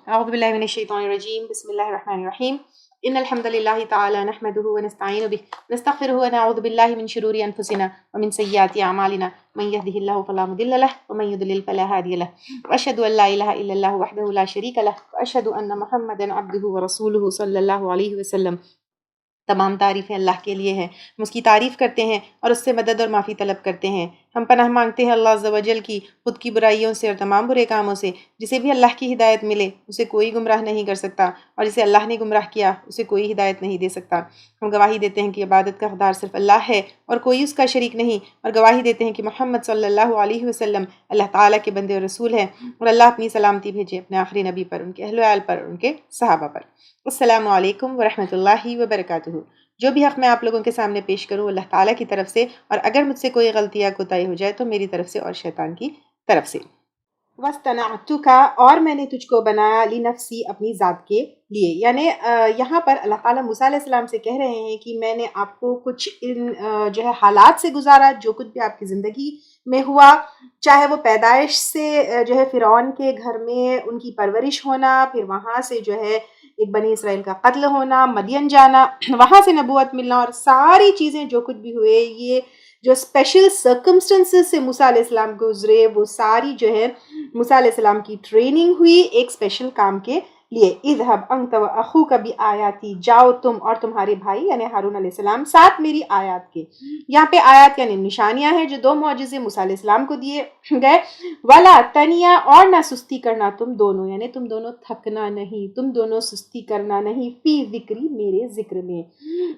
أعوذ بالله من الشيطان الرجيم بسم الله الرحمن الرحيم إن الحمد لله تعالى نحمده ونستعين به ونستغفره ونعوذ بالله من شرور أنفسنا ومن سيئات أعمالنا من يهده الله فلا مضل له ومن يضلل فلا هادي له وأشهد أن لا إله إلا الله وحده لا شريك له وأشهد أن محمدا عبده ورسوله صلى الله عليه وسلم۔ تمام تعریفیں اللہ کے لیے ہیں، ہم اس کی تعریف کرتے ہیں اور اس سے مدد اور معافی طلب کرتے ہیں۔ ہم پناہ مانگتے ہیں اللہ عز و جل کی خود کی برائیوں سے اور تمام برے کاموں سے۔ جسے بھی اللہ کی ہدایت ملے اسے کوئی گمراہ نہیں کر سکتا، اور جسے اللہ نے گمراہ کیا اسے کوئی ہدایت نہیں دے سکتا۔ ہم گواہی دیتے ہیں کہ عبادت کا حقدار صرف اللہ ہے اور کوئی اس کا شریک نہیں، اور گواہی دیتے ہیں کہ محمد صلی اللہ علیہ وسلم اللہ تعالیٰ کے بندے اور رسول ہیں، اور اللہ اپنی سلامتی بھیجے اپنے آخری نبی پر، ان کے اہل و عیال پر، ان کے صحابہ پر۔ السلام علیکم ورحمۃ اللہ وبرکاتہ۔ جو بھی حق میں آپ لوگوں کے سامنے پیش کروں اللہ تعالیٰ کی طرف سے، اور اگر مجھ سے کوئی غلطی یا کوتاہی ہو جائے تو میری طرف سے اور شیطان کی طرف سے۔ وَاصْطَنَعْتُكَ، اور میں نے تجھ کو بنایا، لِنَفْسِی، اپنی ذات کے لیے۔ یعنی یہاں پر اللہ تعالیٰ موسیٰ علیہ السلام سے کہہ رہے ہیں کہ میں نے آپ کو کچھ جو ہے حالات سے گزارا، جو کچھ بھی آپ کی زندگی میں ہوا، چاہے وہ پیدائش سے جو ہے فرعون کے گھر میں ان کی پرورش ہونا، پھر وہاں سے جو ہے ایک بنی اسرائیل کا قتل ہونا، مدین جانا، وہاں سے نبوت ملنا، اور ساری چیزیں جو کچھ بھی ہوئے، یہ جو اسپیشل سرکمسٹنسز سے موسیٰ علیہ السلام گزرے، وہ ساری جو ہے موسیٰ علیہ السلام کی ٹریننگ ہوئی ایک اسپیشل کام کے لیے۔ اذهب انت واخوک بآیاتی، جاؤ تم اور تمہارے بھائی یعنی ہارون علیہ السلام ساتھ میری آیات کے۔ یہاں پہ آیات یعنی نشانیاں ہیں جو دو معجزے موسیٰ علیہ السلام کو دیے گئے۔ ولا تنیا، اور نہ سستی کرنا تم دونوں، یعنی تم دونوں تھکنا نہیں، تم دونوں سستی کرنا نہیں، فی ذکری، میرے ذکر میں۔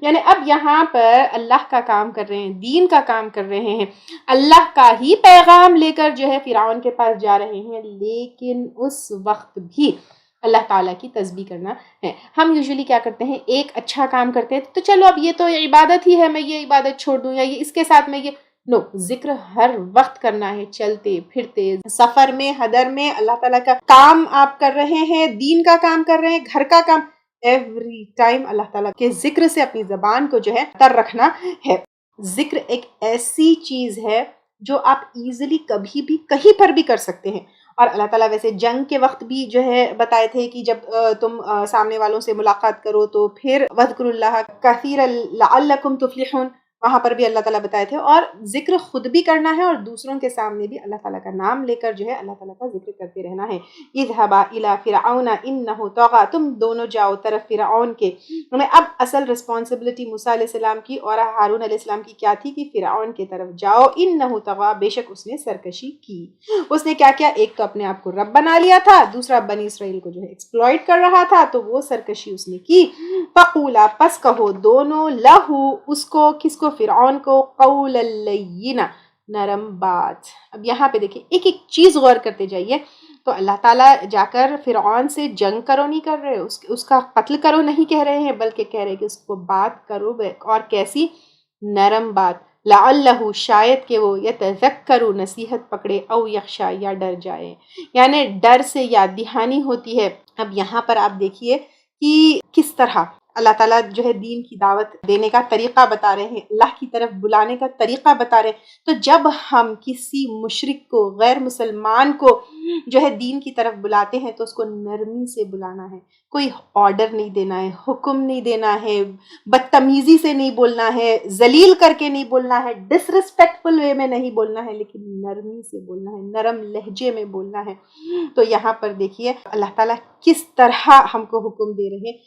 یعنی اب یہاں پر اللہ کا کام کر رہے ہیں، دین کا کام کر رہے ہیں، اللہ کا ہی پیغام لے کر جو ہے فرعون کے پاس جا رہے ہیں، لیکن اس وقت بھی اللہ تعالیٰ کی تسبیح کرنا ہے۔ ہم یوزولی کیا کرتے ہیں، ایک اچھا کام کرتے ہیں تو چلو اب یہ تو عبادت ہی ہے، میں یہ عبادت چھوڑ دوں، یا یہ اس کے ساتھ میں یہ نو، ذکر ہر وقت کرنا ہے، چلتے پھرتے، سفر میں، حضر میں، اللہ تعالیٰ کا کام آپ کر رہے ہیں، دین کا کام کر رہے ہیں، گھر کا کام، ایوری ٹائم اللہ تعالیٰ کے ذکر سے اپنی زبان کو جو ہے تر رکھنا ہے۔ ذکر ایک ایسی چیز ہے جو آپ ایزیلی کبھی بھی کہیں پر بھی کر سکتے ہیں، اور اللہ تعالیٰ ویسے جنگ کے وقت بھی جو ہے بتائے تھے کہ جب تم سامنے والوں سے ملاقات کرو تو پھر وَاذْكُرُوا اللَّهَ كَثِيرًا لَعَلَّكُمْ تُفْلِحُونَ، وہاں پر بھی اللہ تعالیٰ بتائے تھے۔ اور ذکر خود بھی کرنا ہے اور دوسروں کے سامنے بھی اللہ تعالیٰ کا نام لے کر جو ہے اللہ تعالیٰ کا ذکر کرتے رہنا ہے۔ اذهبا إِلَىٰ فِرْعَوْنَ إِنَّهُ طَغَىٰ، تم دونوں جاؤ طرف فرعون کے۔ اب اصل رسپانسبلٹی موسیٰ علیہ السلام کی اور ہارون علیہ السلام کی کیا تھی کہ فرعون کی طرف جاؤ، إِنَّهُ طَغَىٰ، بے شک اس نے سرکشی کی۔ اس نے کیا کیا، ایک تو اپنے آپ کو رب بنا لیا تھا، دوسرا بنی اسرائیل کو جو ہے ایکسپلوئٹ کر رہا تھا، تو وہ سرکشی اس نے کی۔ فقولا، پس کہو، دونوں، لہو، اس کو، کس کو، فرعون کو، قولا لینا، نرم بات۔ اب یہاں پہ دیکھیں ایک ایک چیز غور کرتے جائیے، تو اللہ تعالیٰ جا کر فرعون سے جنگ کرو نہیں کر رہے، اس کا قتل کرو نہیں کہہ رہے ہیں، بلکہ کہہ رہے کہ اس کو بات کرو، اور کیسی نرم بات، لعلہ، شاید کہ وہ یتذکر، نصیحت پکڑے، او یخشا، یا ڈر جائے، یعنی ڈر سے یاد دہانی ہوتی ہے۔ اب یہاں پر آپ دیکھیے کہ کس طرح اللہ تعالیٰ جو ہے دین کی دعوت دینے کا طریقہ بتا رہے ہیں، اللہ کی طرف بلانے کا طریقہ بتا رہے ہیں۔ تو جب ہم کسی مشرک کو، غیر مسلمان کو جو ہے دین کی طرف بلاتے ہیں تو اس کو نرمی سے بلانا ہے، کوئی آرڈر نہیں دینا ہے، حکم نہیں دینا ہے، بدتمیزی سے نہیں بولنا ہے، ذلیل کر کے نہیں بولنا ہے، ڈس ریسپیکٹفل وے میں نہیں بولنا ہے، لیکن نرمی سے بولنا ہے، نرم لہجے میں بولنا ہے۔ تو یہاں پر دیکھیے اللہ تعالیٰ کس طرح ہم کو حکم دے رہے ہیں،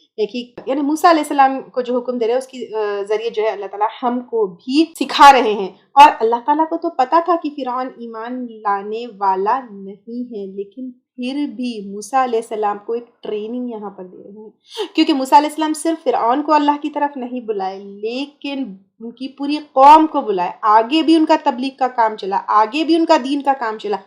یعنی موسیٰ علیہ السلام کو جو حکم دے رہے ہیں اس کے ذریعے جو ہے اللہ تعالیٰ ہم کو بھی سکھا رہے ہیں۔ اور اللہ تعالیٰ کو تو پتا تھا کہ فرعون ایمان لانے والا نہیں ہے، لیکن پھر بھی موسیٰ علیہ السلام کو ایک ٹریننگ یہاں پر دے رہے ہیں، کیونکہ موسیٰ علیہ السلام صرف فرعون کو اللہ کی طرف نہیں بلائے، لیکن ان کی پوری قوم کو بلائے، آگے بھی ان کا تبلیغ کا کام چلا، آگے بھی ان کا دین کا کام چلا۔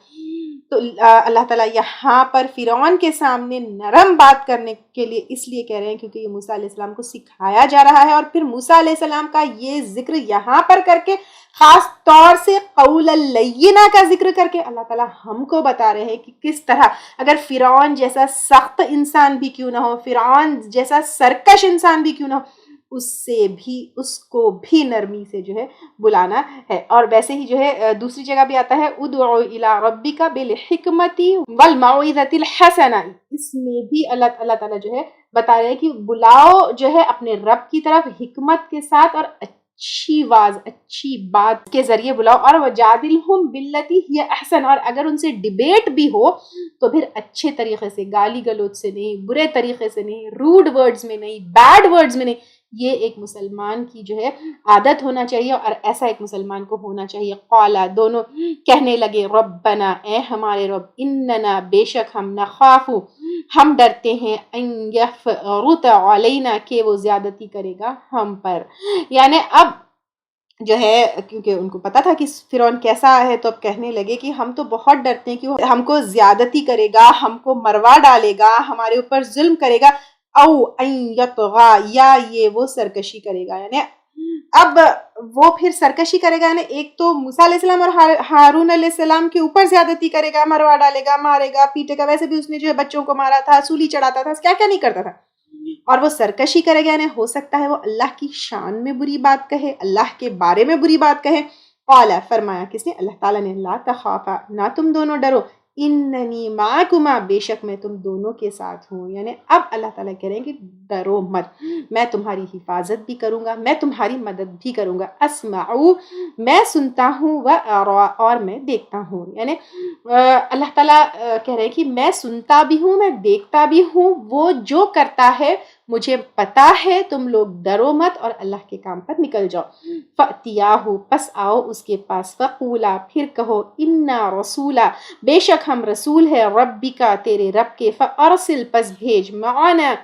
تو اللہ تعالیٰ یہاں پر فرعون کے سامنے نرم بات کرنے کے لیے اس لیے کہہ رہے ہیں کیونکہ یہ موسیٰ علیہ السلام کو سکھایا جا رہا ہے، اور پھر موسیٰ علیہ السلام کا یہ ذکر یہاں پر کر کے، خاص طور سے قول اللینا کا ذکر کر کے اللہ تعالیٰ ہم کو بتا رہے ہیں کہ کس طرح اگر فرعون جیسا سخت انسان بھی کیوں نہ ہو، فرعون جیسا سرکش انسان بھی کیوں نہ ہو، اس سے بھی اس کو بھی نرمی سے جو ہے بلانا ہے. اور ویسے ہی جو ہے دوسری جگہ بھی آتا ہے ادعو الی ربک بالحکمت والموعظۃ الحسنہ. اس میں بھی اللہ تعالیٰ جو ہے بتا رہے ہیں کہ بلاؤ جو ہے اپنے رب کی طرف حکمت کے ساتھ اور اچھی بات کے ذریعے بلاؤ. اور وجادلہم باللتی ہی احسن، اور اگر ان سے ڈیبیٹ بھی ہو تو پھر اچھے طریقے سے، گالی گلوچ سے نہیں، برے طریقے سے نہیں، روڈ ورڈز میں نہیں، بیڈ ورڈز میں نہیں. یہ ایک مسلمان کی جو ہے عادت ہونا چاہیے اور ایسا ایک مسلمان کو ہونا چاہیے. قالا، دونوں کہنے لگے ربنا، اے ہمارے رب، اننا، بے شک ہم، نخاف، ہم ڈرتے ہیں، ان یفرط علینا، کہ وہ زیادتی کرے گا ہم پر. یعنی اب جو ہے کیونکہ ان کو پتا تھا کہ فرعون کیسا ہے، تو اب کہنے لگے کہ ہم تو بہت ڈرتے ہیں کہ وہ ہم کو زیادتی کرے گا، ہم کو مروا ڈالے گا، ہمارے اوپر ظلم کرے گا، او ان یطغا، یا یہ وہ سرکشی کرے گا. یعنی اب وہ پھر سرکشی کرے گا، یعنی ایک تو موسیٰ علیہ السلام اور ہارون علیہ السلام کے اوپر زیادتی کرے گا، مروا ڈالے گا، مارے گا، پیٹے گا. ویسے بھی اس نے جو ہے بچوں کو مارا تھا، سولی چڑھاتا تھا، کیا کیا نہیں کرتا تھا. اور وہ سرکشی کرے گا، یعنی ہو سکتا ہے وہ اللہ کی شان میں بری بات کہے، اللہ کے بارے میں بری بات کہے. قال، فرمایا کس نے؟ اللہ تعالیٰ نے، لا تخافا، نہ تم دونوں ڈرو، اننی معکما، بے شک میں تم دونوں کے ساتھ ہوں. یعنی اب اللہ تعالیٰ کہہ رہے ہیں کہ ڈرو مت، میں تمہاری حفاظت بھی کروں گا، میں تمہاری مدد بھی کروں گا. اسمعو، میں سنتا ہوں، و ارا، اور میں دیکھتا ہوں. یعنی اللہ تعالیٰ کہہ رہے ہیں کہ میں سنتا بھی ہوں، میں دیکھتا بھی ہوں، وہ جو کرتا ہے مجھے پتا ہے. تم لوگ ڈرو مت اور اللہ کے کام پر نکل جاؤ. فَأْتِيَاهُ، پس آؤ اس کے پاس. فَقُولَا، پھر کہو. اِنَّا رَسُولَا، بے شک ہم رسول ہے، رَبِّكَ، تیرے رب کے. فَأَرْسِلْ، پس بھیج. مَعَنَا،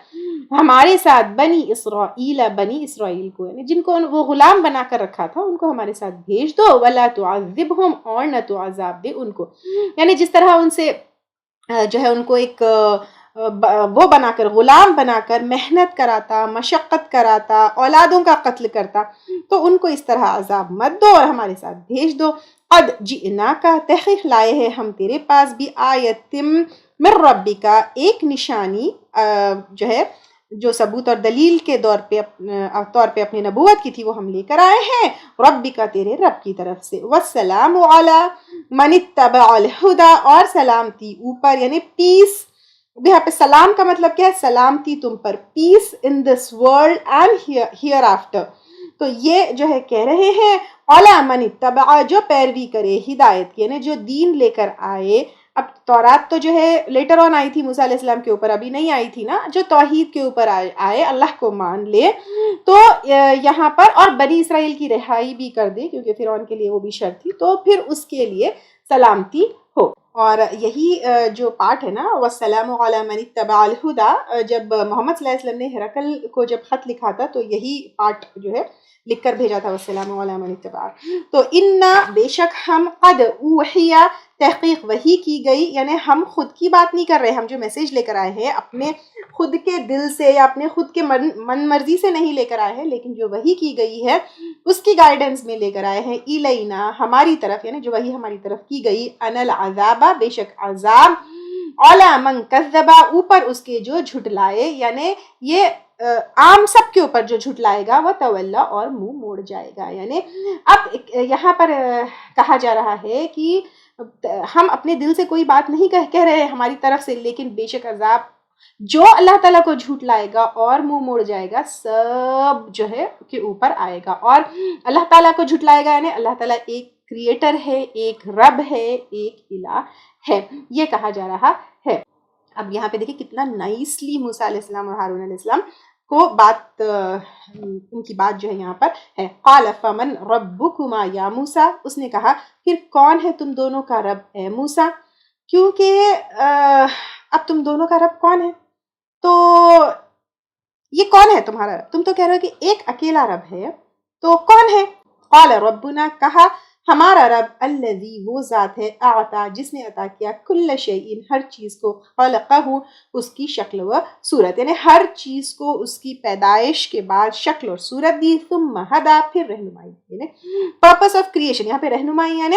ہمارے ساتھ. بنی اسرائیل، بنی اسرائیل کو، یعنی جن کو وہ غلام بنا کر رکھا تھا ان کو ہمارے ساتھ بھیج دو. وَلَا تُعَذِّبْهُمْ، اور نہ تو عذاب دے ان کو. یعنی جس طرح ان سے جو ہے ان کو ایک وہ بنا کر، غلام بنا کر محنت کراتا، مشقت کراتا، اولادوں کا قتل کرتا، تو ان کو اس طرح عذاب مت دو اور ہمارے ساتھ بھیج دو. قد جئناک، تحقیق لائے ہیں ہم تیرے پاس، بھی آیتم من ربک، ایک نشانی جو ہے جو ثبوت اور دلیل کے طور پہ اپنی نبوت کی تھی وہ ہم لے کر آئے ہیں. ربک، تیرے رب کی طرف سے. والسلام علی من اتبع الہدی، اور سلامتی اوپر، یعنی پیس. یہاں پہ سلام کا مطلب کیا ہے؟ سلامتی تم پر، peace in this world and hereafter. تو یہ جو ہے کہہ رہے ہیں علی من اتبع، جو پیروی کرے ہدایت کی، یعنی جو دین لے کر آئے. اب تورات تو جو ہے لیٹر آن آئی تھی موسیٰ علیہ السلام کے اوپر، ابھی نہیں آئی تھی نا. جو توحید کے اوپر آئے، اللہ کو مان لے، تو یہاں پر اور بنی اسرائیل کی رہائی بھی کر دے، کیونکہ فرعون کے لیے وہ بھی شرط تھی، تو پھر اس کے لیے سلامتی ہو. اور یہی جو پارٹ ہے نا، والسلام علی من اتبع الہدی، جب محمد صلی اللہ علیہ وسلم نے ہرقل کو جب خط لکھا تھا تو یہی پارٹ جو ہے لکھ کر بھیجا تھا، والسلام علی من اتبع. تو انا، بے شک ہم، قد اوحی، تحقیق وحی کی گئی. یعنی ہم خود کی بات نہیں کر رہے، ہم جو میسیج لے کر آئے ہیں اپنے خود کے دل سے یا اپنے خود کے من مرضی سے نہیں لے کر آئے ہیں، لیکن جو وحی کی گئی ہے اس کی گائیڈنس میں لے کر آئے ہیں. الینا، ہماری طرف، یعنی جو وحی ہماری طرف کی گئی. ان العذاب، بے شک عذاب. علی من کذب، اوپر اس کے جو جھٹلائے، یعنی یہ عام سب کے اوپر جو جھٹلائے گا. وہ تولا، اور منہ موڑ جائے گا. یعنی اب یہاں پر کہا جا رہا ہے کہ ہم اپنے دل سے کوئی بات نہیں کہہ رہے ہماری طرف سے، لیکن بے شک عذاب جو اللہ تعالیٰ کو جھوٹ لائے گا اور منہ موڑ جائے گا، سب جو ہے کے اوپر آئے گا. اور اللہ تعالیٰ کو جھوٹ لائے گا، یعنی اللہ تعالیٰ ایک کریٹر ہے، ایک رب ہے، ایک الہ ہے، یہ کہا جا رہا ہے. اب یہاں پہ دیکھیں کتنا نائسلی موسیٰ علیہ السلام اور ہارون علیہ السلام کو ان کی بات جو ہے یہاں پر ہے. قال فمن ربکما یا موسیٰ، اس نے کہا پھر کون ہے تم دونوں کا رب اے موسیٰ. کیونکہ اب تم دونوں کا رب کون ہے؟ تو یہ کون ہے تمہارا رب؟ تم تو کہہ رہے ہو کہ ایک اکیلا رب ہے، تو کون ہے؟ قال ربنا، کہا ہمارا رب، الذی، وہ ذات ہے، اعطا، جس نے عطا کیا، کل شیء، ہر چیز کو، خلقہ، اس کی شکل و صورت، یعنی ہر چیز کو اس کی پیدائش کے بعد شکل اور صورت دی. ثم ہدا، پھر رہنمائی. یعنی پرپس آف کریشن، یہاں پہ رہنمائی یعنی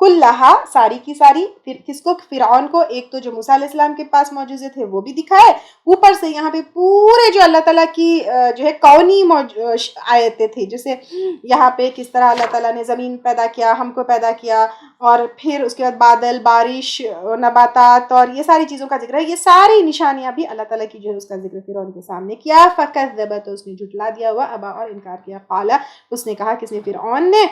کلہا ساری کی ساری، پھر کس کو؟ فرعون کو. ایک تو جو موسیٰ علیہ السلام کے پاس معجزے تھے وہ بھی دکھائے، اوپر سے یہاں پہ پورے جو اللہ تعالیٰ کی جو ہے کونی آیتیں تھی، جیسے یہاں پہ کس طرح اللہ تعالیٰ نے زمین پیدا کیا، ہم کو پیدا کیا، اور پھر اس کے بعد بادل، بارش، نباتات، اور یہ ساری چیزوں کا ذکر ہے. یہ ساری نشانیاں بھی اللہ تعالیٰ کی جو ہے اس کا ذکر فرعون کے سامنے کیا. فَكَذَّبَ تو اس نے جھٹلا دیا، وَأَبَى اور انکار کیا. قال اس نے کہا، کس نے؟ فرعون نے.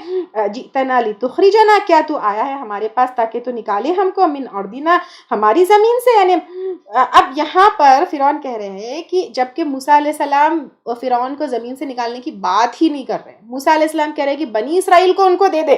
جئتنا لتخرجنا کیا تو آیا ہے ہمارے پاس تاکہ تو نکالے ہم کو، من ارضنا ہماری زمین سے. یعنی اب یہاں پر فرعون کہہ رہے ہیں کہ جبکہ موسیٰ علیہ السلام فرعون کو زمین سے نکالنے کی بات ہی نہیں کر رہے، موسیٰ علیہ السلام کہہ رہے ہیں کہ بنی اسرائیل کو ان کو دے دے،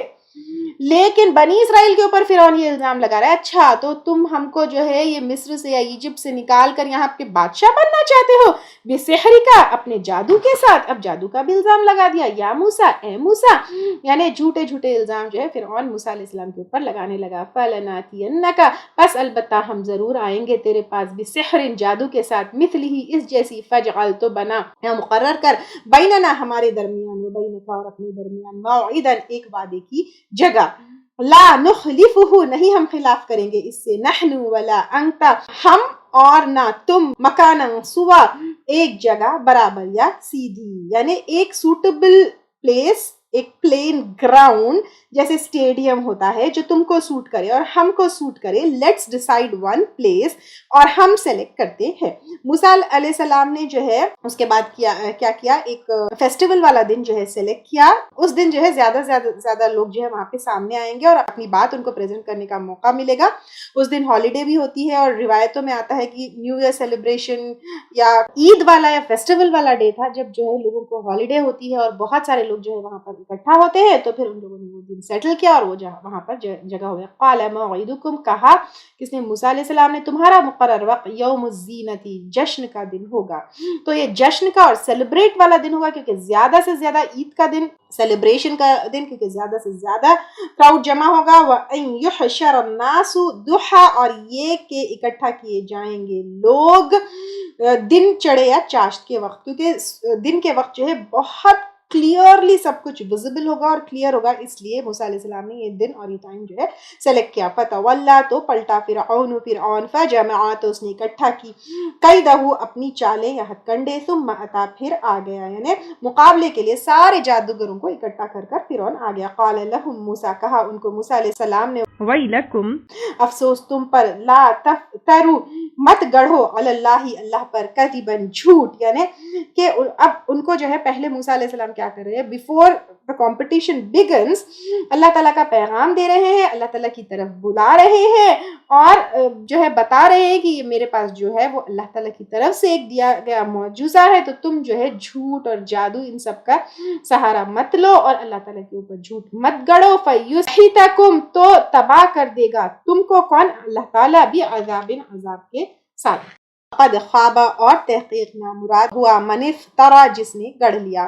لیکن بنی اسرائیل کے اوپر فرعون یہ الزام لگا رہا ہے، اچھا تو تم ہم کو جو ہے یہ مصر سے یا ایجپٹ سے نکال کر یہاں پہ بادشاہ بننا چاہتے ہو بسحر کا، اپنے جادو کے ساتھ. اب جادو کا بھی الزام لگا دیا، یا موسیٰ، اے موسیٰ. یعنی جھوٹے جھوٹے الزام جو ہے فرعون موسیٰ علیہ السلام کے اوپر لگانے لگا. فَلَنَأْتِيَنَّكَ بس البتہ ہم ضرور آئیں گے تیرے پاس، بسحر جادو کے ساتھ، مثلہ اس جیسی، فجعل تو بنا یا مقرر کر، بیننا ہمارے درمیان، و بینک اور اپنے درمیان، موعدا ایک وعدے کی جگہ، لا نخلفہ نہیں ہم خلاف کریں گے اس سے، نحن ولا انت ہم اور نہ تم، مکانا سوا ایک جگہ، برابر یا سیدھی. یعنی ایک سوٹیبل پلیس، ایک پلین گراؤنڈ جیسے اسٹیڈیم ہوتا ہے جو تم کو سوٹ کرے اور ہم کو سوٹ کرے. لیٹس ڈیسائیڈ ون پلیس، اور ہم سلیکٹ کرتے ہیں. موسیٰ علیہ السلام نے جو ہے اس کے بعد کیا کیا، ایک فیسٹیول والا دن جو ہے سلیکٹ کیا. اس دن جو ہے زیادہ لوگ جو ہے وہاں پہ سامنے آئیں گے اور اپنی بات ان کو پریزنٹ کرنے کا موقع ملے گا. اس دن ہالیڈے بھی ہوتی ہے، اور روایتوں میں آتا ہے کہ نیو ایئر سیلیبریشن یا عید والا یا فیسٹیول والا ڈے تھا جب جو ہے لوگوں کو ہالیڈے ہوتی ہے اور بہت سارے لوگ جو ہے وہاں پر اکٹھا ہوتے ہیں. تو پھر ان لوگوں نے وہ دن سیٹل کیا اور وہ وہاں پر جگہ ہو گیا. قال موعدکم کہا، کس نے؟ موسیٰ علیہ السلام نے، تمہارا مقرر وقت یوم الزینتی جشن کا دن ہوگا. تو یہ جشن کا اور سیلیبریٹ والا دن ہوگا، کیونکہ زیادہ سے زیادہ عید کا دن، سیلیبریشن کا دن، کیونکہ زیادہ سے زیادہ کراؤڈ جمع ہوگا. وَأَن يُحْشَرَ النَّاسُ ضُحًى اور یہ کہ اکٹھا کیے جائیں گے لوگ دن چڑھے یا چاشت کے وقت، کیونکہ دن کے وقت جو ہے بہت کلیئرلی سب کچھ ویزیبل ہوگا اور کلیئر ہوگا، اس لیے موسیٰ علیہ السلام نے یہ دن اور یہ ٹائم جو ہے سلیکٹ کیا. فَتَوَلَّى تو پلٹا فرعون فَجَمَعَ تو اس نے اکٹھا کی، قَيْدَهُ اپنی چالیں یا ہتھ کنڈے، ثُمَّ أَتَى پھر آ گیا، یعنی مقابلے کے لیے سارے جادوگروں کو اکٹھا کر فرعون آ گیا. قَالَ لَهُمْ موسیٰ کہا ان کو موسیٰ علیہ السلام نے، وَيْلَكُمْ افسوس تم پر، لَا تَفْتَرُوا مت گڑھو، علی اللہ اللہ پر، کذباً جھوٹ. یعنی کہ اب ان کو جو ہے پہلے موسیٰ علیہ السلام کیا کر رہے ہیں، بیفور دا کمپٹیشن بگنس اللہ تعالیٰ کا پیغام دے رہے ہیں، اللہ تعالیٰ کی طرف بلا رہے ہیں، اور جو ہے بتا رہے ہیں کہ یہ میرے پاس جو ہے وہ اللہ تعالیٰ کی طرف سے ایک دیا گیا معجزہ ہے. تو تم جو ہے جھوٹ اور جادو ان سب کا سہارا مت لو اور اللہ تعالیٰ کے اوپر جھوٹ مت گڑو. فَيُسْحِتَكُمْ تو تباہ کر دے گا تم کو، کون؟ اللہ تعالیٰ، بھی عذاب کے ساتھ. قد خواب اور تحقیق نہ مراد ہوا، من افترا جس نے گڑھ لیا.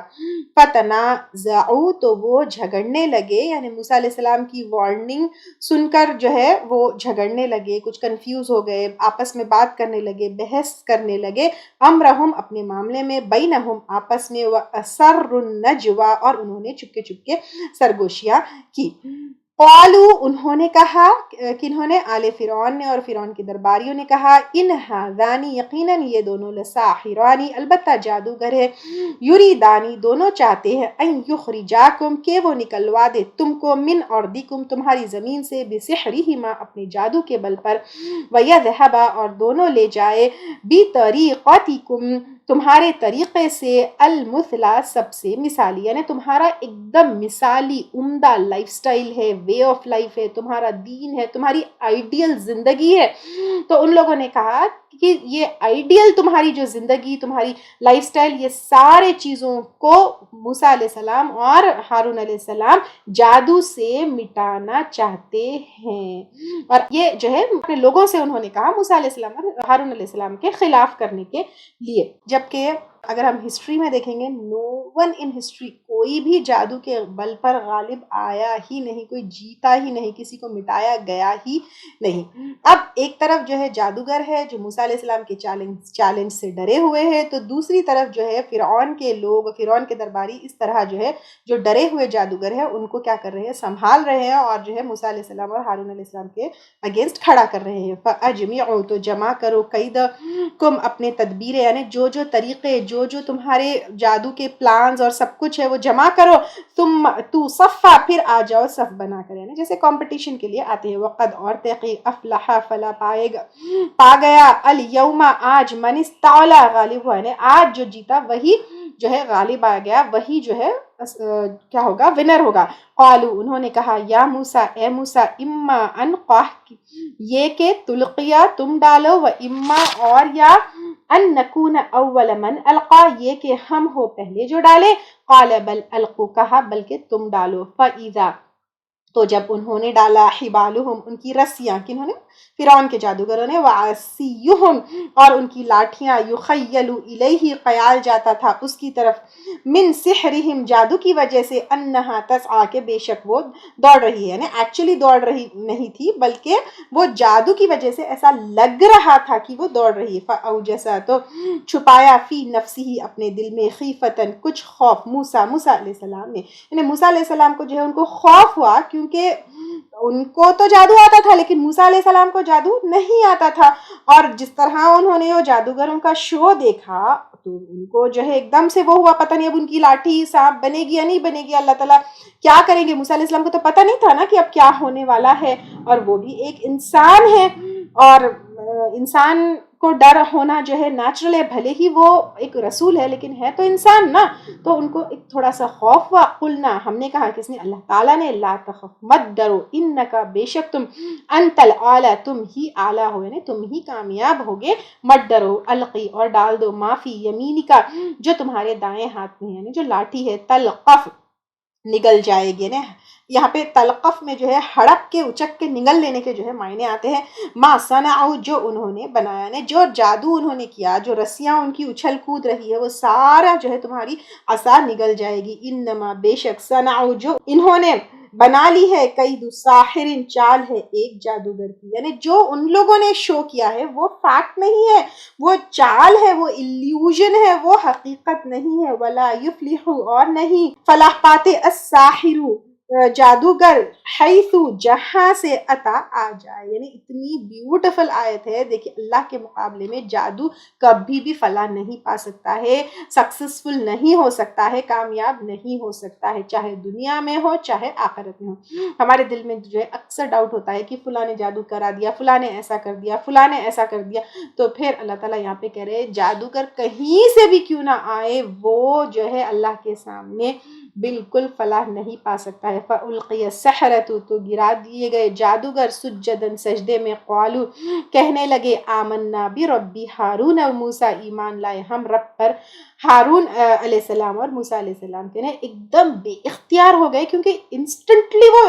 فتنازعوا تو وہ جھگڑنے لگے، یعنی موسیٰ علیہ السلام کی وارننگ سن کر جو ہے وہ جھگڑنے لگے، کچھ کنفیوز ہو گئے، آپس میں بات کرنے لگے، بحث کرنے لگے. امرہم اپنے معاملے میں، بینہم آپس میں، واسروا النجوی اور انہوں نے چپکے چپکے سرگوشیاں کی. قالوا انہوں نے کہا، کنہوں نے؟ آل فرعون نے اور فرعون کے درباریوں نے کہا، ان ہذانی یقیناً یہ دونوں، لساحرانی البتہ جادوگر ہے، یریدانی دونوں چاہتے ہیں، ان یخرجاکم کہ وہ نکلوا دے تم کو، من ارضکم تمہاری زمین سے، بسحرہما اپنے جادو کے بل پر، ویذھبا اور دونوں لے جائے، بطریقتکم تمہارے طریقے سے، المثلی سب سے مثالی، یعنی تمہارا ایک دم مثالی عمدہ لائف سٹائل ہے، وے آف لائف ہے، تمہارا دین ہے، تمہاری آئیڈیل زندگی ہے. تو ان لوگوں نے کہا کہ یہ آئیڈیل تمہاری جو زندگی، تمہاری لائف سٹائل، یہ سارے چیزوں کو موسیٰ علیہ السلام اور ہارون علیہ السلام جادو سے مٹانا چاہتے ہیں. اور یہ جو ہے اپنے لوگوں سے انہوں نے کہا موسیٰ علیہ السلام اور ہارون علیہ السلام کے خلاف کرنے کے لیے. جبکہ اگر ہم ہسٹری میں دیکھیں گے نو ون ان ہسٹری، کوئی بھی جادو کے بل پر غالب آیا ہی نہیں، کوئی جیتا ہی نہیں، کسی کو مٹایا گیا ہی نہیں۔ اب ایک طرف جو ہے جادوگر ہے جو موسیٰ علیہ السلام کے چیلنج سے ڈرے ہوئے ہیں، تو دوسری طرف جو ہے فرعون کے لوگ، فرعون کے درباری اس طرح جو ہے جو ڈرے ہوئے جادوگر ہیں ان کو کیا کر رہے ہیں، سنبھال رہے ہیں اور جو ہے موسیٰ علیہ السلام اور ہارون علیہ السلام کے اگینسٹ کھڑا کر رہے ہیں۔ فَأَجْمِعُوا، تو جمع کرو، قیدکم، اپنے تدبیریں، یعنی جو طریقے، جو تمہارے جادو کے پلانز اور سب کچھ ہے وہ جمع کرو، ثم تو صفا، پھر آ جاؤ صف بنا کر، یعنی جیسے کمپٹیشن کے لیے آتے ہیں۔ وقد، اور تحقیق، افلح، فلا پا گیا، الیوم، آج، من استعلا، غالب ہوا، یعنی آج جو جیتا وہی جو ہے غالب آ گیا، وہی جو ہے کیا ہوگا، ونر ہوگا۔ قالو، انہوں نے کہا، یا موسیٰ، اے موسیٰ، اما ان قاہ، یہ کہ تلقیا، تم ڈالو، و اما، اور یا ان نکون اول من القا، یہ کہ ہم ہو پہلے جو ڈالے۔ قال بل القوا، کہا بلکہ تم ڈالو۔ فاذا، تو جب انہوں نے ڈالا، حبالہم، ان کی رسیاں، کنہوں نے، فرعون کے جادوگروں نے، وعصیہم، اور ان کی لاٹھیاں، یخیل الیہ، خیال جاتا تھا اس کی طرف، من سحرہم، جادو کی وجہ سے، انہا تسعی، کہ بے شک وہ دوڑ رہی ہے، یعنی ایکچولی دوڑ رہی نہیں تھی بلکہ وہ جادو کی وجہ سے ایسا لگ رہا تھا کہ وہ دوڑ رہی ہے۔ فاوجس، تو چھپایا، فی نفسہ، اپنے دل میں، خیفتن، کچھ خوف، موسیٰ علیہ السلام نے، یعنی موسیٰ علیہ السلام کو جو ہے ان کو خوف ہوا، کیونکہ ان کو تو جادو آتا تھا لیکن موسیٰ علیہ السلام کو جادو نہیں آتا تھا، اور جس طرح انہوں نے وہ جادوگروں کا شو دیکھا تو ان کو جو ہے ایک دم سے وہ ہوا، پتہ نہیں اب ان کی لاٹھی سانپ بنے گی یا نہیں بنے گی، اللہ تعالیٰ کیا کریں گے۔ موسیٰ علیہ السلام کو تو پتہ نہیں تھا نا کہ اب کیا ہونے والا ہے، اور وہ بھی ایک انسان ہے، اور انسان کو ڈر ہونا جو ہے نیچرل ہے، بھلے ہی وہ ایک رسول ہے لیکن ہے تو انسان نا، تو ان کو ایک تھوڑا سا خوف ہوا۔ قلنا، ہم نے کہا، کس نے، اللہ تعالیٰ نے، لا تخف، مت ڈرو، انکا، بے شک تم، انت الاعلی، تم ہی اعلیٰ ہو، یعنی تم ہی کامیاب ہوگے، مت ڈرو، القی، اور ڈال دو، ما فی یمینکا، جو تمہارے دائیں ہاتھ میں ہے، یعنی جو لاٹھی ہے، تلقف، نگل جائے گی، یعنی یہاں پہ تلقف میں جو ہے ہڑپ کے، اچک کے، نگل لینے کے جو ہے معنی آتے ہیں۔ ما صنعوا، جو انہوں نے بنایا، یعنی جو جادو انہوں نے کیا، جو رسیاں ان کی اچھل کود رہی ہے، وہ سارا جو ہے تمہاری عصا نگل جائے گی۔ انما، بے شک، صنعوا، جو انہوں نے بنا لی ہے، قید ساحر، چال ہے ایک جادوگر کی، یعنی جو ان لوگوں نے شو کیا ہے وہ فیکٹ نہیں ہے، وہ چال ہے، وہ ایلیوژن ہے، وہ حقیقت نہیں ہے۔ ولا یفلح، اور نہیں فلاح پاتے، الساحر، جادوگر، حیث، جہاں سے، اتا، آ جائے، یعنی اتنی بیوٹیفل آیت ہے۔ دیکھیں اللہ کے مقابلے میں جادو کبھی بھی فلاح نہیں پا سکتا ہے، سکسسفل نہیں ہو سکتا ہے، کامیاب نہیں ہو سکتا ہے، چاہے دنیا میں ہو چاہے آخرت میں ہو۔ ہمارے دل میں جو ہے اکثر ڈاؤٹ ہوتا ہے کہ فلاں نے جادو کرا دیا، فلاں نے ایسا کر دیا، فلاں نے ایسا کر دیا، تو پھر اللہ تعالیٰ یہاں پہ کہہ رہے ہیں جادوگر کہیں سے بھی کیوں نہ آئے، وہ جو ہے اللہ کے سامنے بالکل فلاح نہیں پا سکتا ہے۔ فَأُلْقِيَ السَّحَرَةُ، تو گرا دیے گئے جادوگر، سجدن، سجدے میں، قالو، کہنے لگے، آمنا برب ہارون و موسیٰ، ایمان لائے ہم رب پر ہارون علیہ السلام اور موسیٰ علیہ السلام کے، ایک دم بے اختیار ہو گئے، کیونکہ انسٹنٹلی وہ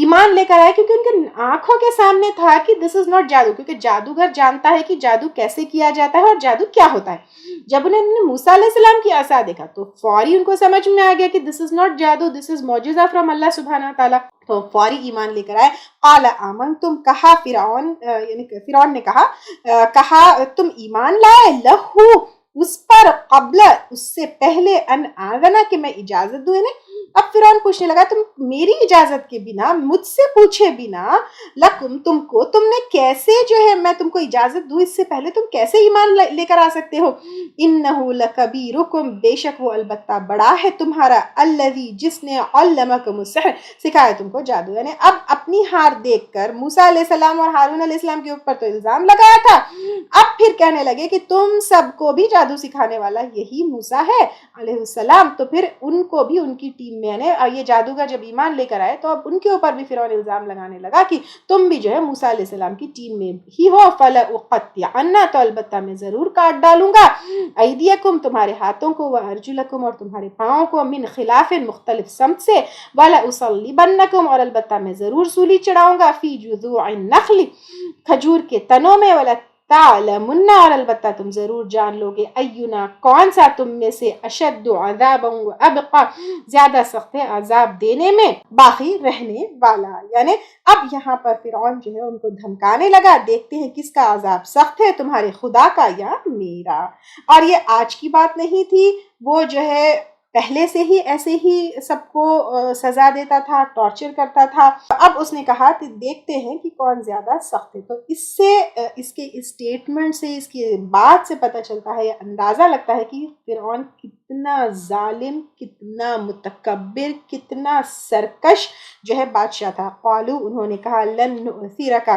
ایمان لے کر آئے، کیونکہ ان کے آنکھوں کے سامنے تھا کہ دس از ناٹ جادو، کیونکہ جادوگر جانتا ہے کہ جادو کیسے کیا جاتا ہے اور جادو کیا ہوتا ہے۔ جب انہوں نے موسیٰ علیہ السلام کی عصا دیکھا تو فوری ان کو سمجھ میں آ گیا کہ دس از ناٹ جادو، دس از معجزہ فرام اللہ سبحانہ تعالیٰ، تو فوری ایمان لے کر آئے۔ قال آمنتم، کہا فرعون، یعنی فرعون نے کہا تم ایمان لائے، لہو، اس پر، قبل، اس سے پہلے، ان آذنا، کہ میں اجازت دوں انہیں۔ اب فرعون پوچھنے لگا تم میری اجازت کے بنا، مجھ سے پوچھے بنا، لکم، تم کو، تم نے کیسے جو ہے میں تم کو اجازت دوں اس سے پہلے تم کیسے ایمان لے کر آ سکتے ہو؟ انہو لکبیرکم، بے شک وہ البتہ بڑا ہے تمہارا، الذی، جس نے، علمکم السحر، سکھایا تم کو جادو، یعنی اب اپنی ہار دیکھ کر موسیٰ علیہ السلام اور ہارون علیہ السلام کے اوپر تو الزام لگایا تھا، اب پھر کہنے لگے کہ تم سب کو بھی جادو سکھانے والا یہی موسیٰ ہے علیہ السلام، تو پھر ان کو بھی ان کی ٹیم میں، یعنی یہ جادوگر جب ایمان لے کر آئے تو اب ان کے اوپر بھی فرعون الزام لگانے لگا کہ تم بھی جو ہے موسیٰ علیہ السلام کی ٹیم میں ہی ہو۔ فَلَأُقَطِّعَنَّ، تو البتہ میں ضرور کاٹ ڈالوں گا، ایدیکم، تمہارے ہاتھوں کو، وَأَرْجُلَکم، اور تمہارے پاؤں کو، من خلاف، مختلف سمت سے، وَلَأُصَلِّبَنَّکم، اور البتہ میں ضرور سولی چڑھاؤں گا، فی جذوع النخل، کھجور کے تنوں میں، تعلمن اور البتہ تم ضرور جان لوگے اینا کون سا تم میں سے اشد عذابا و ابقا زیادہ سخت ہے عذاب دینے میں باقی رہنے والا. یعنی اب یہاں پر فرعون جو ہے ان کو دھمکانے لگا دیکھتے ہیں کس کا عذاب سخت ہے تمہارے خدا کا یا میرا. اور یہ آج کی بات نہیں تھی, وہ جو ہے پہلے سے ہی ایسے ہی سب کو سزا دیتا تھا, ٹارچر کرتا تھا. اب اس نے کہا کہ دیکھتے ہیں کہ کون زیادہ سخت ہے. تو اس سے اس کے اسٹیٹمنٹ سے اس کی بات سے پتہ چلتا ہے, یہ اندازہ لگتا ہے کہ فرعون کتنا ظالم, کتنا متکبر, کتنا سرکش جو ہے بادشاہ تھا. قالو انہوں نے کہا لن نؤثرک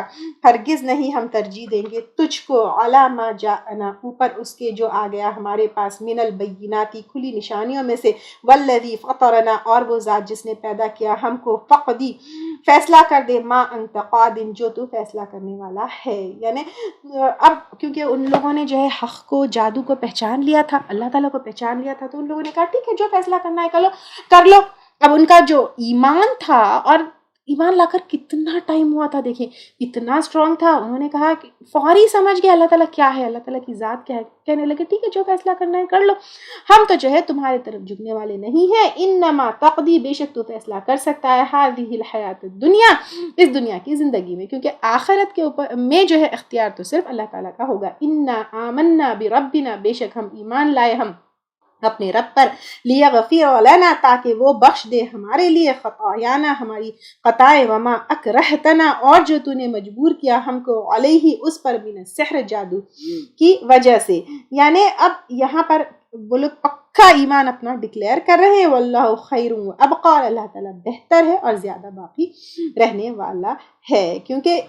ہرگز نہیں ہم ترجیح دیں گے تجھ کو علی ما جاءنا اوپر اس کے جو آ گیا ہمارے پاس من البیناتی کھلی نشانیوں میں سے والذی فطرنا اور وہ ذات جس نے پیدا کیا ہم کو فقدی فیصلہ کر دے ما انت قاد جو تو فیصلہ کرنے والا ہے. یعنی اب کیونکہ ان لوگوں نے جو ہے حق کو جادو کو پہچان لیا تھا, اللہ تعالیٰ کو پہچان لیا تھا, تو ان لوگوں نے کہا ٹھیک ہے جو فیصلہ کرنا ہے کر لو. اب ان کا جو ایمان تھا, اور ایمان لا کر کتنا ٹائم ہوا تھا, دیکھیں اتنا اسٹرانگ تھا, انہوں نے کہا کہ فوری سمجھ گیا اللہ تعالیٰ کیا ہے, اللہ تعالیٰ کی ذات کیا ہے. کہنے لگے ٹھیک ہے جو فیصلہ کرنا ہے کر لو, ہم تو جو ہے تمہارے طرف جھکنے والے نہیں ہیں. انما تقضی بے شک تو فیصلہ کر سکتا ہے هذه الحیات الدنیا اس دنیا کی زندگی میں, کیونکہ آخرت کے اوپر میں جو ہے اختیار تو صرف اللہ تعالیٰ کا ہوگا. انا آمنا بربنا بے شک ہم ایمان لائے ہم اپنے رب پر, لیغفر لنا تاکہ وہ بخش دے ہمارے لیے خطایانا ہماری خطائیں, وما اکرہتنا اور جو تو نے مجبور کیا ہم کو علیہ اس پر من السحر جادو کی وجہ سے. یعنی اب یہاں پر وہ لوگ پکا ایمان اپنا ڈکلیئر کر رہے ہیں, واللہ خیر و ابقا اللہ تعالیٰ بہتر ہے اور زیادہ باقی رہنے والا ہے. کیونکہ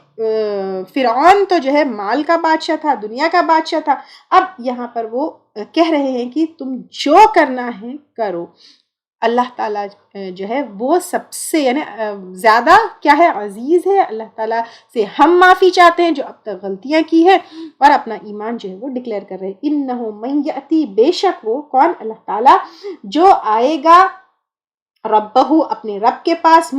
فرعون تو جو ہے مال کا بادشاہ تھا, دنیا کا بادشاہ تھا. اب یہاں پر وہ کہہ رہے ہیں کہ تم جو کرنا ہے کرو, اللہ تعالیٰ جو ہے وہ سب سے یعنی زیادہ کیا ہے عزیز ہے. اللہ تعالیٰ سے ہم معافی چاہتے ہیں جو اب تک غلطیاں کی ہے, اور اپنا ایمان جو ہے وہ ڈکلیئر کر رہے ہیں. انہو من یأتی بے شک وہ کون اللہ تعالیٰ جو آئے گا ربہو اپنے رب کے پاس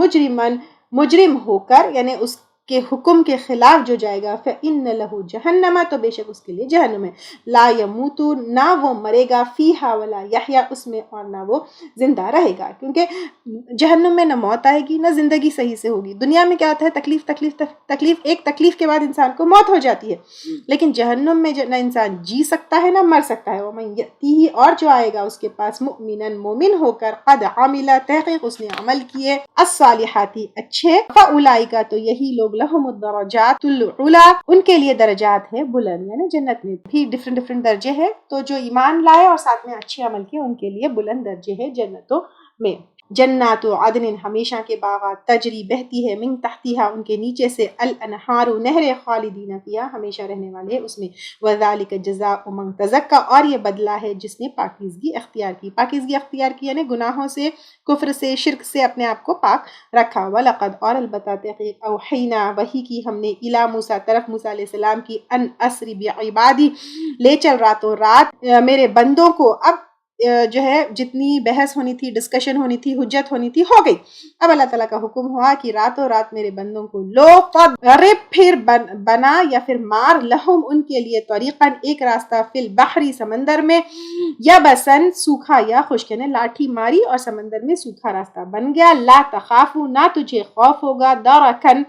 مجرم ہو کر, یعنی اس کے حکم کے خلاف جو جائے گا, فإن لہ جہنم تو بے شک اس کے لیے جہنم ہے, لا یموت نہ وہ مرے گا, فیہا ولا یحیا اس میں اور نہ وہ زندہ رہے گا. کیونکہ جہنم میں نہ موت آئے گی نہ زندگی صحیح سے ہوگی. دنیا میں کیا ہوتا ہے تکلیف ایک تکلیف کے بعد انسان کو موت ہو جاتی ہے, لیکن جہنم میں نہ انسان جی سکتا ہے نہ مر سکتا ہے. ومن یأتیہ اور جو آئے گا اس کے پاس مؤمنا مومن ہو کر, قد عمل تحقیق اس نے عمل کیے, الصالحات اچھے, فاولئک تو یہی لوگ لہم الدرجات العلا ان کے لیے درجات ہے بلند, یعنی جنت میں بھی ڈفرنٹ درجے ہیں. تو جو ایمان لائے اور ساتھ میں اچھے عمل کیے ان کے لیے بلند درجے ہیں جنتوں میں. جنات عدن ہمیشہ کے باغات, تجری بہتی ہے, من تحتیہا ان کے نیچے سے, الانہار نہریں, خالدین فیہا ہمیشہ رہنے والے اس میں. وذالک جزاء من تزکا اور یہ بدلہ ہے جس نے پاکیزگی اختیار کی. پاکیزگی اختیار کی یعنی گناہوں سے, کفر سے, شرک سے اپنے آپ کو پاک رکھا. وَلَقَدْ اور البتہ تحقیق اوحینا وحی کی ہم نے, الی موسیٰ طرف موسیٰ علیہ السلام کی, ان اسری بعبادی لے چل راتوں رات میرے بندوں کو. اب جو ہے جتنی بحث ہونی تھی, ڈسکشن ہونی تھی, حجت ہونی تھی, ہو گئی. اب اللہ تعالیٰ کا حکم ہوا کہ راتوں رات میرے بندوں کو لو فضرب پھر بنا یا پھر مار, لہم ان کے لیے, طریقاً ایک راستہ, فی البحری سمندر میں, یا بسن سوکھا یا خشک, یعنی لاٹھی ماری اور سمندر میں سوکھا راستہ بن گیا. لا تخافو نہ تجھے خوف ہوگا, درکن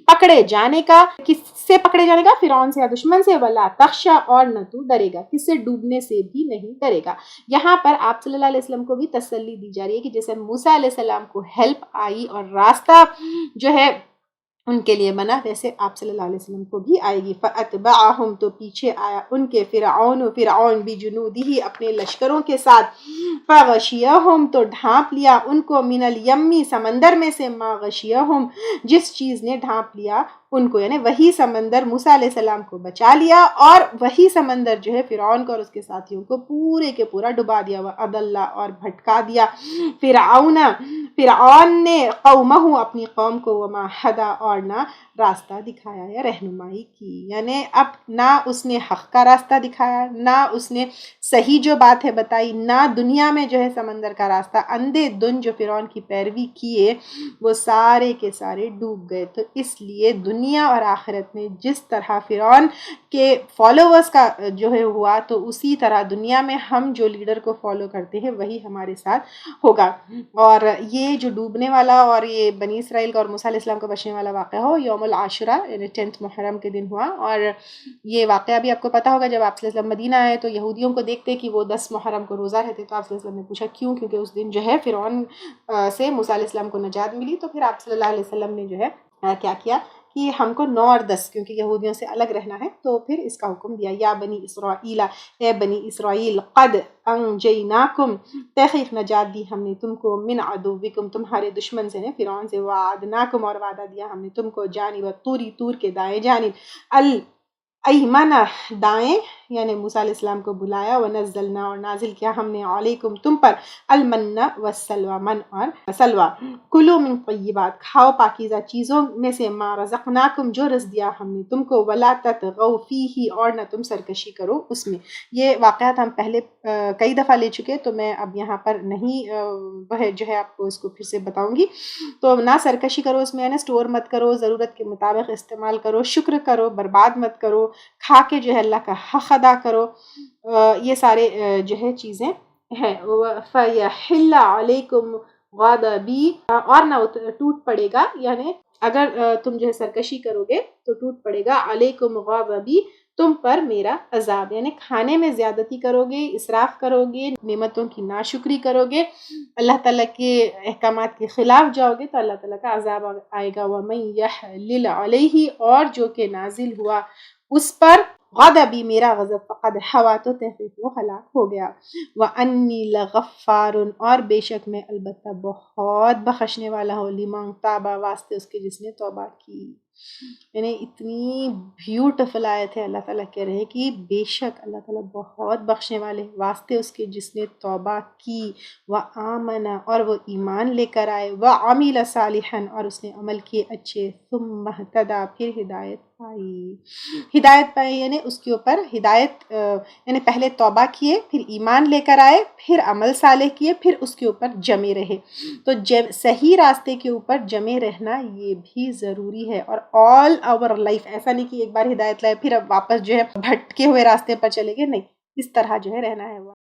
پکڑے جانے کا, کس سے پکڑے جانے کا, فرعون سے یا دشمن سے, ولا تخشا اور نہ تو ڈرے گا, کس سے ڈوبنے سے بھی نہیں ڈرے گا. یہاں پر آپ صلی اللہ علیہ وسلم کو بھی تسلی دی جا رہی ہے کہ جیسے موسیٰ علیہ السلام کو ہیلپ آئی اور راستہ جو ہے ان کے لیے بنا, ویسے آپ صلی اللہ علیہ وسلم کو بھی آئے گی. فَأَتْبَعَهُمْ تو پیچھے آیا ان کے فرعون بِجُنُودِهِ اپنے لشکروں کے ساتھ, فَغَشِيَهُمْ تو ڈھانپ لیا ان کو, مِنَ الْيَمِّ سمندر میں سے, مَا غَشِيَهُمْ جس چیز نے ڈھانپ لیا ان کو, یعنی وہی سمندر موسیٰ علیہ السلام کو بچا لیا, اور وہی سمندر جو ہے فرعون کو اور اس کے ساتھیوں کو پورے کے پورا ڈبا دیا. وَأَضَلَّ اور بھٹکا دیا فرعون نے, قومہ اپنی قوم کو, وَمَا ہَدَى اور نہ راستہ دکھایا یا رہنمائی کی. یعنی اب نہ اس نے حق کا راستہ دکھایا, نہ اس نے صحیح جو بات ہے بتائی, نہ دنیا میں جو ہے سمندر کا راستہ. اندھے دن جو فرعون کی پیروی کیے وہ سارے کے سارے ڈوب گئے. تو اس لیے دنیا اور آخرت میں جس طرح فرعون کے فالوورز کا جو ہے ہوا، تو اسی طرح دنیا میں ہم جو لیڈر کو فالو کرتے ہیں وہی ہمارے ساتھ ہوگا۔ اور یہ جو ڈوبنے والا اور یہ بنی اسرائیل کا اور موسیٰ علیہ السلام کو بچنے والا واقعہ ہو یوم العاشرہ یعنی 10 محرم کے دن ہوا، اور یہ واقعہ بھی آپ کو پتہ ہوگا جب آپ صلی اللہ علیہ وسلم مدینہ آئے تو یہودیوں کو دیکھتے کہ وہ 10 محرم کو روزہ رہتے، تو آپ صلی اللہ علیہ وسلم نے پوچھا کیوں؟ کیونکہ اس دن جو ہے فرعون سے موسیٰ علیہ السلام کو نجات ملی، تو پھر آپ صلی اللہ علیہ وسلم نے جو ہے کیا کیا کہ ہم کو 9 اور 10 کیونکہ یہودیوں سے الگ رہنا ہے، تو پھر اس کا حکم دیا، یا بنی اسرائیل، اے بنی اسرائیل، قد انجیناکم، تحقیق نجات دی ہم نے تم کو، من عدوکم، تمہارے دشمن سے، فرعون سے، وعدناکم، اور وعدہ دیا ہم نے تم کو، جانب طوری، طور کے دائیں جانب، الایمن، دائیں، یعنی موسیٰ علیہ السلام کو بلایا، ونزلنا، اور نازل کیا ہم نے، علیکم تم پر، المن والسلوى، من اور سلوى، کلوا من طیبات، کھاؤ پاکیزہ چیزوں میں سے، ما رزقناکم، جو رزق دیا ہم نے تم کو، ولا تطغوا فیہ، اور نہ تم سرکشی کرو اس میں۔ یہ واقعات ہم پہلے کئی دفعہ لے چکے، تو میں اب یہاں پر نہیں وہ جو ہے آپ کو اس کو پھر سے بتاؤں گی۔ تو نہ سرکشی کرو اس میں، یعنی اسٹور مت کرو، ضرورت کے مطابق استعمال کرو، شکر کرو، برباد مت کرو، کھا کے جو ہے اللہ کا حق ادا کرو، یہ سارے جو ہے چیزیں ہیں۔ فَيَحِلَّ عَلَيْكُمْ غَضَبِي، اور نہ ٹوٹ پڑے گا، یعنی اگر تم جو ہے سرکشی کرو گے تو ٹوٹ پڑے گا، علیکم غضبی، تم پر میرا عذاب، یعنی کھانے میں زیادتی کرو گے، اسراف کرو گے، نعمتوں کی ناشکری کرو گے، اللہ تعالیٰ کے احکامات کے خلاف جاؤ گے تو اللہ تعالیٰ کا عذاب آئے گا۔ وَمَن يَحْلِلْ عَلَيْهِ، اور جو کہ نازل ہوا اس پر، غضبی، میرا غضب، فقد حوا، تو تحقیق وہ ہلاک ہو گیا۔ وَأَنِّي لَغَفَّارٌ، اور بے شک میں البتہ بہت بخشنے والا ہوں، لمن تاب، واسطے اس کے جس نے توبہ کی۔ یعنی اتنی بیوٹیفل آیت ہے، اللہ تعالیٰ کہہ رہے ہیں کہ بے شک اللہ تعالیٰ بہت بخشنے والے، واسطے اس کے جس نے توبہ کی، وآمن، اور وہ ایمان لے کر آئے، وعمل صالحا، اور اس نے عمل کیے اچھے، ثم اہتدی، پھر ہدایت پائی۔ ہدایت پائی یعنی اس کے اوپر ہدایت، یعنی پہلے توبہ کیے، پھر ایمان لے کر آئے، پھر عمل صالح کیے، پھر اس کے اوپر جمے رہے۔ تو صحیح راستے کے اوپر جمے رہنا یہ بھی ضروری ہے، اور آل آور لائف، ایسا نہیں کہ ایک بار ہدایت لائے پھر اب واپس جو ہے بھٹکے ہوئے راستے پر چلے گئے، نہیں، اس طرح جو ہے رہنا ہے وہ۔